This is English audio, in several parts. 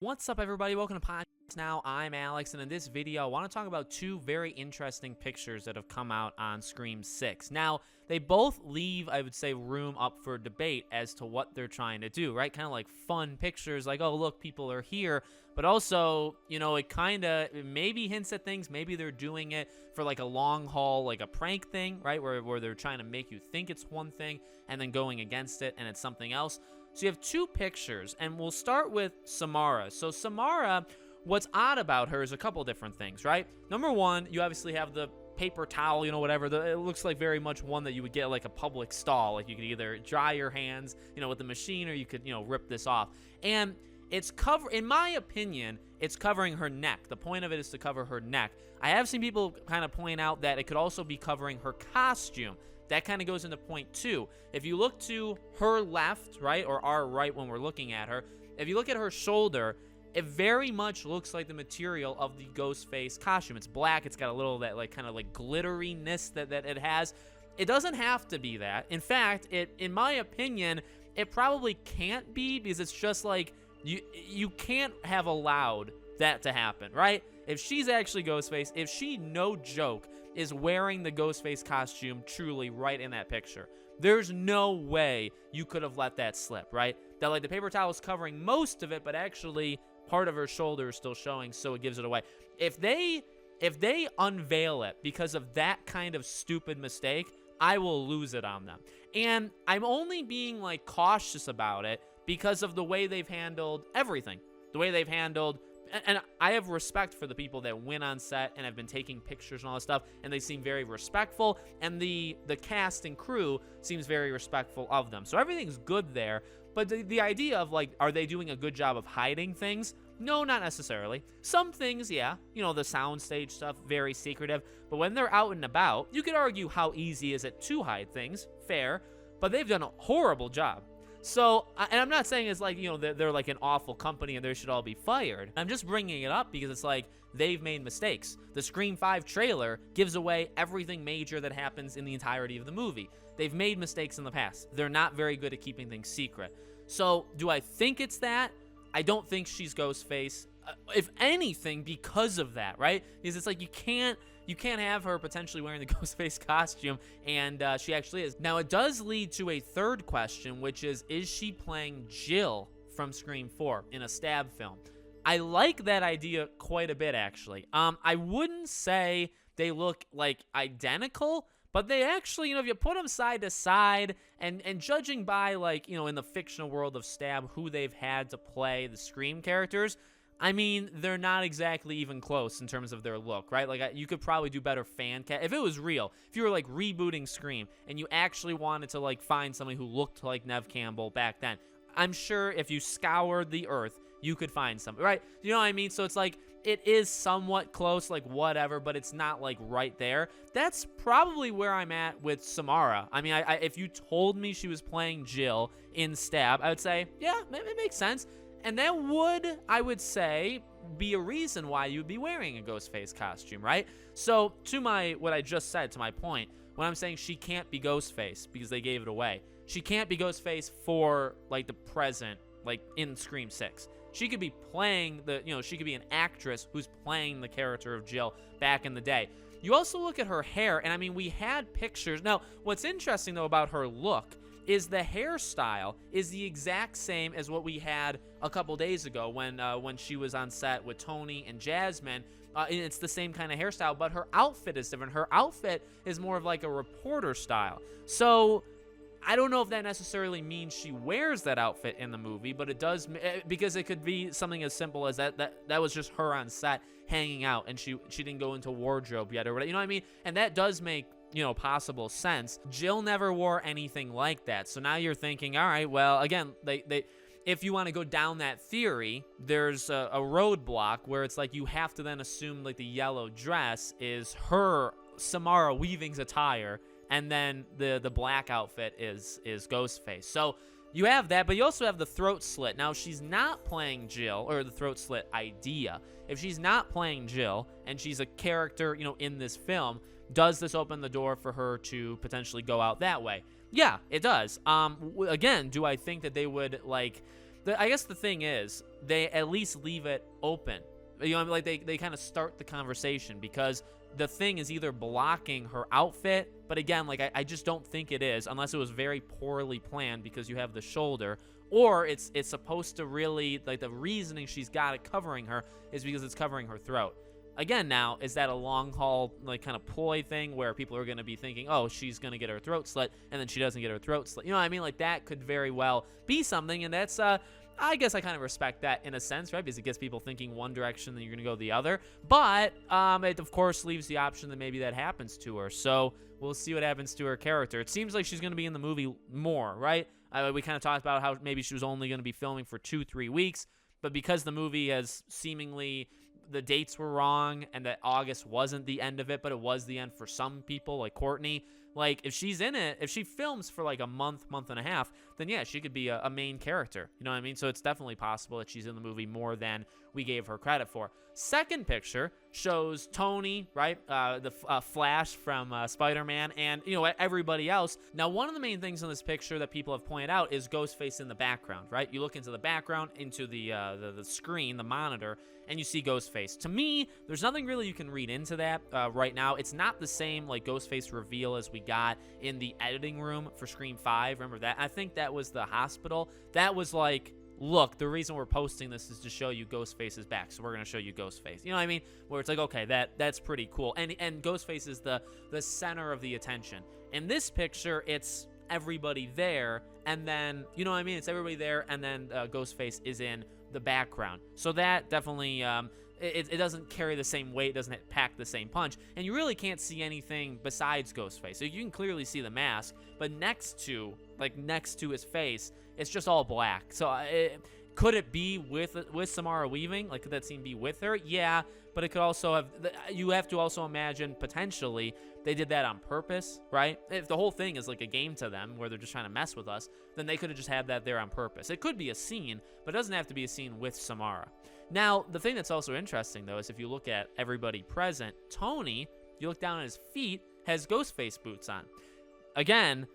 What's up, everybody? Welcome to Podcast Now. I'm Alex, and in this video, I want to talk about two very interesting pictures that have come out on Scream 6. Now, they both leave, I would say, room up for debate as to what they're trying to do, right? Kind of like fun pictures, like, oh, look, people are here, but also, you know, it kind of maybe hints at things. Maybe they're doing it for like a long haul, like a prank thing, right? Where they're trying to make you think it's one thing and then going against it and it's something else. So you have two pictures, and we'll start with Samara. So Samara, what's odd about her is a couple different things, right? Number one, you obviously have the paper towel, you know, whatever. It looks like very much one that you would get at like a public stall. Like you could either dry your hands, you know, with the machine, or you could, you know, rip this off. And it's in my opinion, it's covering her neck. The point of it is to cover her neck. I have seen people kind of point out that it could also be covering her costume. That kind of goes into point two. If you look to her left, right, or our right when we're looking at her, if you look at her shoulder, it very much looks like the material of the Ghostface costume. It's black. It's got a little that like kind of like glitteriness that it has. It doesn't have to be that. In fact, in my opinion, it probably can't be, because it's just like you can't have allowed that to happen, right? If she's actually Ghostface, if she, no joke, is wearing the Ghostface costume truly right in that picture, there's no way you could have let that slip, right? That like the paper towel is covering most of it, but actually part of her shoulder is still showing, so it gives it away. If they unveil it because of that kind of stupid mistake, I will lose it on them. And I'm only being like cautious about it because of the way they've handled everything. The way they've handled, and I have respect for the people that went on set and have been taking pictures and all that stuff, and they seem very respectful, and the cast and crew seems very respectful of them. So everything's good there, but the idea of like, are they doing a good job of hiding things? No, not necessarily. Some things, yeah, you know, the soundstage stuff, very secretive, but when they're out and about, you could argue how easy is it to hide things, fair, but they've done a horrible job. So, and I'm not saying it's like, you know, they're like an awful company and they should all be fired. I'm just bringing it up because it's like they've made mistakes. The Scream 5 trailer gives away everything major that happens in the entirety of the movie. They've made mistakes in the past. They're not very good at keeping things secret. So, do I think it's that? I don't think she's Ghostface. If anything, because of that, right? Because it's like you can't have her potentially wearing the Ghostface costume, and she actually is. Now, it does lead to a third question, which is she playing Jill from Scream 4 in a stab film? I like that idea quite a bit, actually. I wouldn't say they look like identical, but they actually, you know, if you put them side to side, and judging by, like, you know, in the fictional world of Stab, who they've had to play the Scream characters, I mean, they're not exactly even close in terms of their look, right? Like, you could probably do better fan cast. If it was real, if you were, like, rebooting Scream, and you actually wanted to, like, find somebody who looked like Neve Campbell back then, I'm sure if you scoured the earth, you could find somebody, right? You know what I mean? So it's like, it is somewhat close, like, whatever, but it's not, like, right there. That's probably where I'm at with Samara. I mean, if you told me she was playing Jill in Stab, I would say, yeah, it makes sense. And that would, I would say, be a reason why you'd be wearing a Ghostface costume, right? So, to what I just said, to my point, when I'm saying she can't be Ghostface because they gave it away, she can't be Ghostface for, like, the present, like, in Scream 6. She could be playing she could be an actress who's playing the character of Jill back in the day. You also look at her hair, and I mean, we had pictures. Now, what's interesting, though, about her look is the hairstyle is the exact same as what we had a couple days ago when she was on set with Tony and Jasmine. And it's the same kind of hairstyle, but her outfit is different. Her outfit is more of like a reporter style. So I don't know if that necessarily means she wears that outfit in the movie, but it does, because it could be something as simple as that was just her on set hanging out, and she didn't go into wardrobe yet or whatever. You know what I mean? And that does make, you know, possible sense. Jill never wore anything like that. So now you're thinking, all right, well, again, they if you want to go down that theory, there's a roadblock where it's like you have to then assume like the yellow dress is her, Samara Weaving's attire, and then the black outfit is Ghostface. So you have that, but you also have the throat slit. Now, she's not playing Jill, or the throat slit idea. If she's not playing Jill and she's a character, you know, in this film, does this open the door for her to potentially go out that way? Yeah, it does. Again, do I think that they would, like, I guess the thing is, they at least leave it open. You know what I mean? Like, they kind of start the conversation, because the thing is either blocking her outfit, but again, like, I just don't think it is, unless it was very poorly planned, because you have the shoulder, or it's supposed to really, like, the reasoning she's got it covering her is because it's covering her throat. Again, now, is that a long haul, like, kind of ploy thing where people are going to be thinking, oh, she's going to get her throat slit, and then she doesn't get her throat slit? You know what I mean? Like, that could very well be something, and that's, I guess I kind of respect that in a sense, right? Because it gets people thinking one direction, then you're going to go the other. But it, of course, leaves the option that maybe that happens to her. So we'll see what happens to her character. It seems like she's going to be in the movie more, right? We kind of talked about how maybe she was only going to be filming for 2-3 weeks, but because the movie has seemingly, the dates were wrong, and that August wasn't the end of it, but it was the end for some people, like Courtney. Like, if she's in it, if she films for like a month and a half, then yeah, she could be a main character. You know what I mean? So it's definitely possible that she's in the movie more than we gave her credit for. Second picture shows Tony, right? The Flash from Spider-Man, and, you know, everybody else. Now, one of the main things in this picture that people have pointed out is Ghostface in the background, right? You look into the background, into the screen, the monitor, and you see Ghostface. To me, there's nothing really you can read into that right now. It's not the same, like, Ghostface reveal as we got in the editing room for Scream 5. Remember that? I think that was the hospital. That was like, look, the reason we're posting this is to show you Ghostface is back, so we're going to show you Ghostface. You know what I mean? Where it's like, okay, that's pretty cool. And Ghostface is the center of the attention. In this picture, it's everybody there, and then, you know what I mean? It's everybody there, and then Ghostface is in the background. So that definitely, it doesn't carry the same weight, it doesn't pack the same punch, and you really can't see anything besides Ghostface. So you can clearly see the mask, but next to his face, it's just all black. So could it be with Samara Weaving? Like, could that scene be with her? Yeah, but it could also have, you have to also imagine potentially they did that on purpose, right? If the whole thing is like a game to them where they're just trying to mess with us, then they could have just had that there on purpose. It could be a scene, but it doesn't have to be a scene with Samara. Now, the thing that's also interesting, though, is if you look at everybody present, Tony, you look down at his feet, has Ghostface boots on. Again,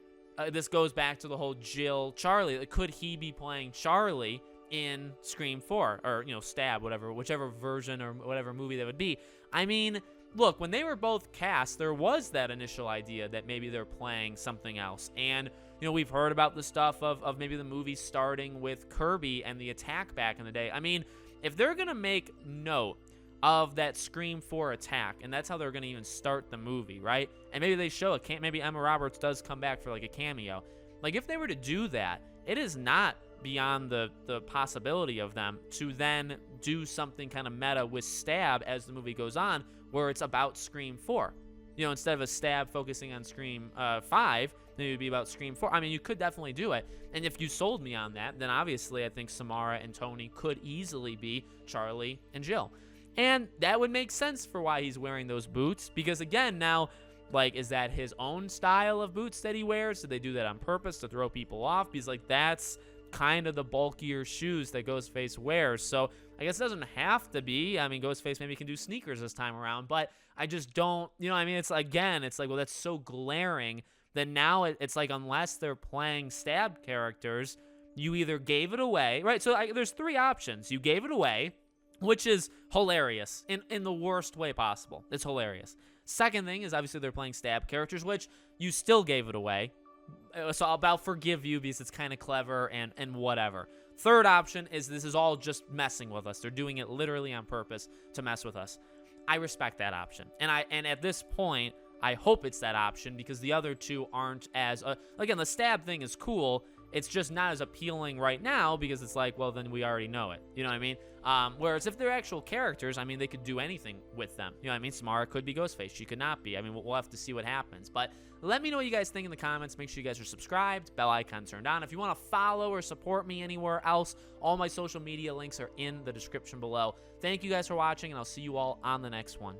this goes back to the whole Jill, Charlie. Could he be playing Charlie in Scream 4? Or, you know, Stab, whichever version or whatever movie that would be. I mean, look, when they were both cast, there was that initial idea that maybe they're playing something else. And, you know, we've heard about the stuff of maybe the movie starting with Kirby and the attack back in the day. I mean, if they're going to make note of that Scream 4 attack, and that's how they're going to even start the movie, right? And maybe they show it. Maybe Emma Roberts does come back for, like, a cameo. Like, if they were to do that, it is not beyond the possibility of them to then do something kind of meta with Stab as the movie goes on, where it's about Scream 4. You know, instead of a Stab focusing on Scream 5, then it would be about Scream 4. I mean, you could definitely do it. And if you sold me on that, then obviously I think Samara and Tony could easily be Charlie and Jill. And that would make sense for why he's wearing those boots. Because again, now, like, is that his own style of boots that he wears? Did they do that on purpose to throw people off? Because, like, that's kind of the bulkier shoes that Ghostface wears. So I guess it doesn't have to be. I mean, Ghostface maybe can do sneakers this time around, but I just don't, you know what I mean? It's like, well, that's so glaring that now it's like, unless they're playing Stab characters, you either gave it away, right? So there's three options. You gave it away, which is hilarious in the worst way possible. It's hilarious. Second thing is obviously they're playing Stab characters, which you still gave it away. So I'll about forgive you because it's kind of clever and whatever. Third option is this is all just messing with us. They're doing it literally on purpose to mess with us. I respect that option. And at this point, I hope it's that option because the other two aren't as... again, the Stab thing is cool. It's just not as appealing right now because it's like, well, then we already know it. You know what I mean? Whereas if they're actual characters, I mean, they could do anything with them. You know what I mean? Samara could be Ghostface. She could not be. I mean, we'll have to see what happens. But let me know what you guys think in the comments. Make sure you guys are subscribed, bell icon turned on. If you want to follow or support me anywhere else, all my social media links are in the description below. Thank you guys for watching, and I'll see you all on the next one.